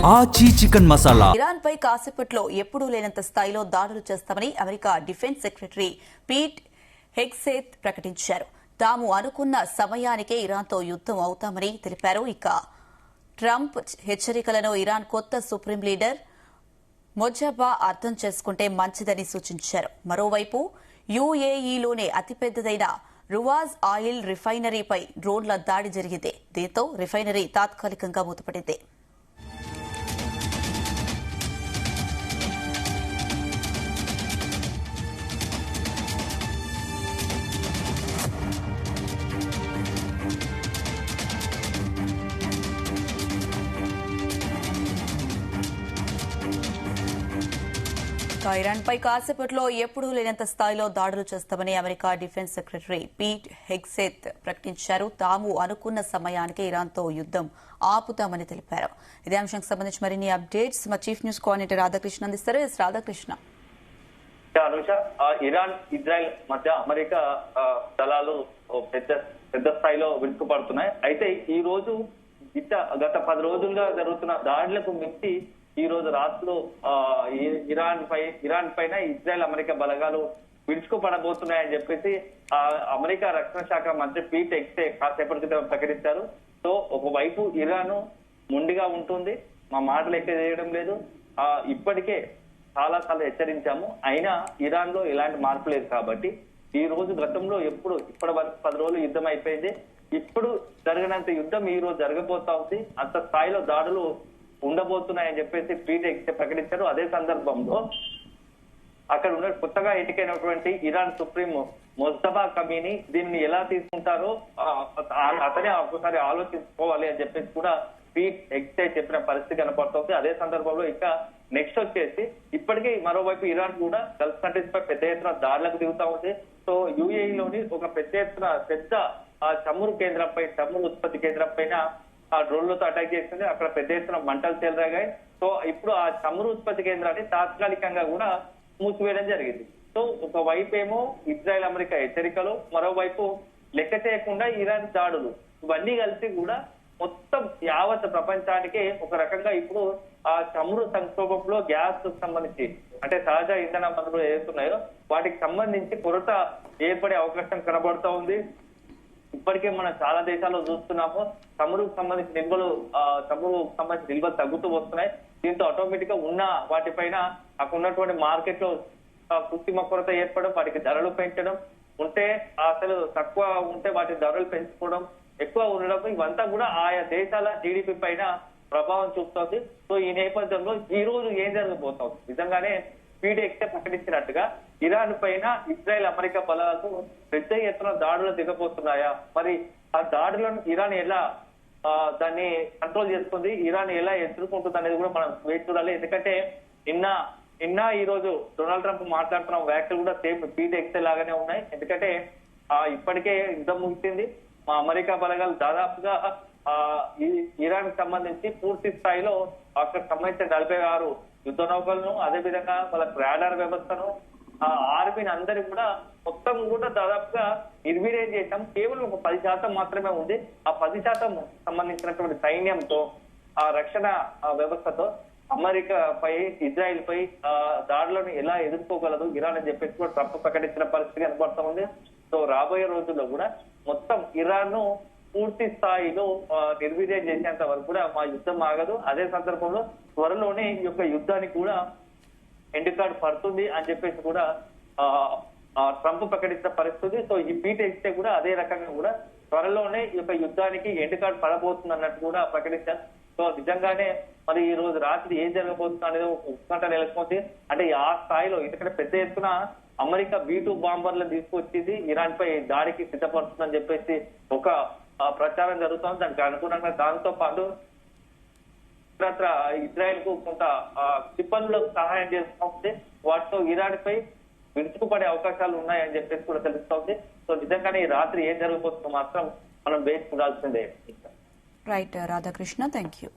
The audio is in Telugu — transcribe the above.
ఆచి చికెన్ మసాలా. ఇరాన్ పై కాసేపట్లో ఎప్పుడూ లేనంత స్థాయిలో దాడులు చేస్తామని America defence secretary Pete Hegseth ప్రకటించారు. తాము అనుకున్న సమయానికే ఇరాన్తో యుద్దం అవుతామని తెలిపారు. ఇక ట్రంప్ హెచ్చరికలను ఇరాన్ కొత్త సుప్రీం లీడర్ మొజాబా అర్థం చేసుకుంటే మంచిదని సూచించారు. మరోవైపు యుఏఈలోనే అతిపెద్దదైన రువాజ్ ఆయిల్ రిఫైనరీపై డ్రోన్ల దాడి జరిగింది. దీంతో రిఫైనరీ తాత్కాలికంగా మూతపడింది. ఇరాన్ పై కాసేపట్లో ఎప్పుడూ లేనంత స్థాయిలో దాడులు చేస్తామని America defence secretary Pete Hegseth ప్రకటించారు. తాము అనుకున్న సమయానికి ఇరాన్తో యుద్దం ఆపుతామని తెలిపారు. ఇదే అంశానికి సంబంధించి మరిన్ని అప్డేట్స్ మా చీఫ్ న్యూస్ కోఆర్డినేటర్ రాధాకృష్ణ అందిస్తారు. రాధాకృష్ణ, ఇరాన్ ఇజ్రాయెల్ మధ్య అమెరికా దళాలు పెద్ద స్థాయిలో విరుచుకుపడుతున్నాయి. అయితే ఈ రోజు గత 10 రోజులుగా జరుగుతున్న దాడులకు మించి ఈ రోజు రాత్రులు ఇరాన్ పైన ఇజ్రాయెల్ అమెరికా బలగాలు విడుచుకుపడబోతున్నాయని చెప్పేసి అమెరికా రక్షణ శాఖ మంత్రి పీట్ హెగ్సేత్ కాసేపటి క్రితం ప్రకటించారు. సో ఒకవైపు ఇరాన్ మొండిగా ఉంటుంది, మా మాట లెక్క చేయడం లేదు, ఇప్పటికే చాలా సార్లు హెచ్చరించాము, అయినా ఇరాన్ లో ఎలాంటి మార్పు లేదు. కాబట్టి ఈ రోజు గతంలో ఇప్పటి వరకు 10 రోజులు యుద్ధం అయిపోయింది. ఇప్పుడు జరిగినంత యుద్ధం ఈ రోజు జరగబోతా ఉంది. అంత స్థాయిలో దాడులు ఉండబోతున్నాయని చెప్పేసి పీట్ హెగ్సేత్ ప్రకటించారు. అదే సందర్భంలో అక్కడ ఉన్న కొత్తగా ఎన్నికైనటువంటి ఇరాన్ సుప్రీం మొజ్తబా కమీని దీన్ని ఎలా తీసుకుంటారో అతనే ఒకసారి ఆలోచించుకోవాలి అని చెప్పేసి కూడా పీట్ హెగ్సేత్ చెప్పిన పరిస్థితి కనపడుతుంది. అదే సందర్భంలో ఇంకా నెక్స్ట్ వచ్చేసి ఇప్పటికే మరోవైపు ఇరాన్ కూడా గల్ఫ్ కంట్రీస్ పై పెద్ద ఎత్తున దాడులకు దిగుతా ఉంది. సో యుఏఈలోని ఒక పెద్ద చమురు ఉత్పత్తి కేంద్రం పైన ఆ డ్రోన్లతో అటాక్ చేసింది. అక్కడ పెద్ద ఎత్తున మంటలు చెలరేగాయి. సో ఇప్పుడు ఆ చమురు ఉత్పత్తి కేంద్రాన్ని తాత్కాలికంగా కూడా మూసివేయడం జరిగింది. సో ఒకవైపు ఏమో ఇజ్రాయెల్ అమెరికా హెచ్చరికలు, మరోవైపు లెక్క చేయకుండా ఇరాన్ దాడులు, ఇవన్నీ కలిసి కూడా మొత్తం యావత్ ప్రపంచానికే ఒక రకంగా ఇప్పుడు ఆ చమురు సంక్షోభంలో గ్యాస్ సంబంధించి అంటే సహజ ఇంధన వనరులు ఏదైతున్నాయో వాటికి సంబంధించి కొరత ఏర్పడే అవకాశం కనబడుతూ ఉంది. ఇప్పటికే మనం చాలా దేశాల్లో చూస్తున్నాము చమురుకు సంబంధించిన నిల్వలు తగ్గుతూ వస్తున్నాయి. దీంతో ఆటోమేటిక్ గా ఉన్న వాటిపైన అక్కడ ఉన్నటువంటి మార్కెట్ లో కృత్రిమ కొరత ఏర్పడడం, వాటికి ధరలు పెంచడం, ఉంటే అసలు తక్కువ ఉంటే వాటి ధరలు పెంచుకోవడం, ఎక్కువ ఉండడం, ఇవంతా కూడా ఆయా దేశాల జీడిపి పైన ప్రభావం చూపుతోంది. సో ఈ నేపథ్యంలో ఈ రోజు ఏం జరగబోతోంది, నిజంగానే పీట్ హెగ్సేత్ ప్రకటించినట్టుగా ఇరాన్ పైన ఇజ్రాయెల్ అమెరికా బలాలకు పెద్ద ఎత్తున దాడులు దిగబోతున్నాయా, మరి ఆ దాడులను ఇరాన్ ఎలా దాన్ని కంట్రోల్ చేసుకుంది, ఇరాన్ ఎలా ఎదుర్కొంటుంది అనేది కూడా మనం వేచి చూడాలి. ఎందుకంటే నిన్న ఈ రోజు డొనాల్డ్ ట్రంప్ మాట్లాడుతున్న వ్యాఖ్యలు కూడా సేమ్ పీట్ హెగ్సేత్ లాగానే ఉన్నాయి. ఎందుకంటే ఇప్పటికే యుద్ధం ముగిసింది, మా అమెరికా బలగాలు దాదాపుగా ఇరాన్ కి సంబంధించి పూర్తి స్థాయిలో అక్కడ సంబంధించిన 46 యుద్ధ నౌకలను, అదేవిధంగా వాళ్ళ రాడార్ వ్యవస్థను, ఆర్మీని అందరి కూడా మొత్తం కూడా దాదాపుగా నిర్వీర్యం చేశాం. కేవలం ఒక 10% మాత్రమే ఉంది. ఆ 10% సంబంధించినటువంటి సైన్యంతో, ఆ రక్షణ వ్యవస్థతో అమెరికా పై ఇజ్రాయెల్ పై దాడులను ఎలా ఎదుర్కోగలదు ఇరాన్ అని చెప్పేసి కూడా ట్రంప్ ప్రకటించిన పరిస్థితి కనబడుతూ ఉంది. సో రాబోయే రోజుల్లో కూడా మొత్తం ఇరాన్ ను పూర్తి స్థాయిలో నిర్వీర్యం చేసేంత వరకు కూడా మా యుద్ధం ఆగదు. అదే సందర్భంలో త్వరలోనే ఈ యొక్క యుద్ధానికి కూడా ఎండ్ కార్డ్ పడుతుంది అని చెప్పేసి కూడా ట్రంప్ ప్రకటించిన పరిస్థితి. సో ఈ పీట్ హెగ్సేత్ కూడా అదే రకంగా కూడా త్వరలోనే ఈ యొక్క యుద్ధానికి ఎండ్ కార్డ్ పడబోతుంది అన్నట్టు కూడా ప్రకటించారు. సో నిజంగానే మరి ఈ రోజు రాత్రి ఏం జరగబోతుంది అనేది ఉత్కంఠ నెలకొంది. అంటే ఆ స్థాయిలో ఎందుకంటే పెద్ద ఎత్తున అమెరికా B-2 బాంబర్లను తీసుకొచ్చింది ఇరాన్ పై దాడికి సిద్ధపడుతుందని చెప్పేసి ఒక ప్రచారం జరుగుతుంది. దానికి అనుగుణంగా దాంతో పాటు ఇజ్రాయెల్ కు కొంత క్షిపణులకు సహాయం చేస్తుంది. వాటితో ఇరాన్ పై విరుచుకుపడే అవకాశాలు ఉన్నాయని చెప్పేసి కూడా తెలుస్తోంది. సో నిజంగానే ఈ రాత్రి ఏం జరగబోతుందో మాత్రం మనం వేచి చూడాల్సిందే. Right Radhakrishna, thank you.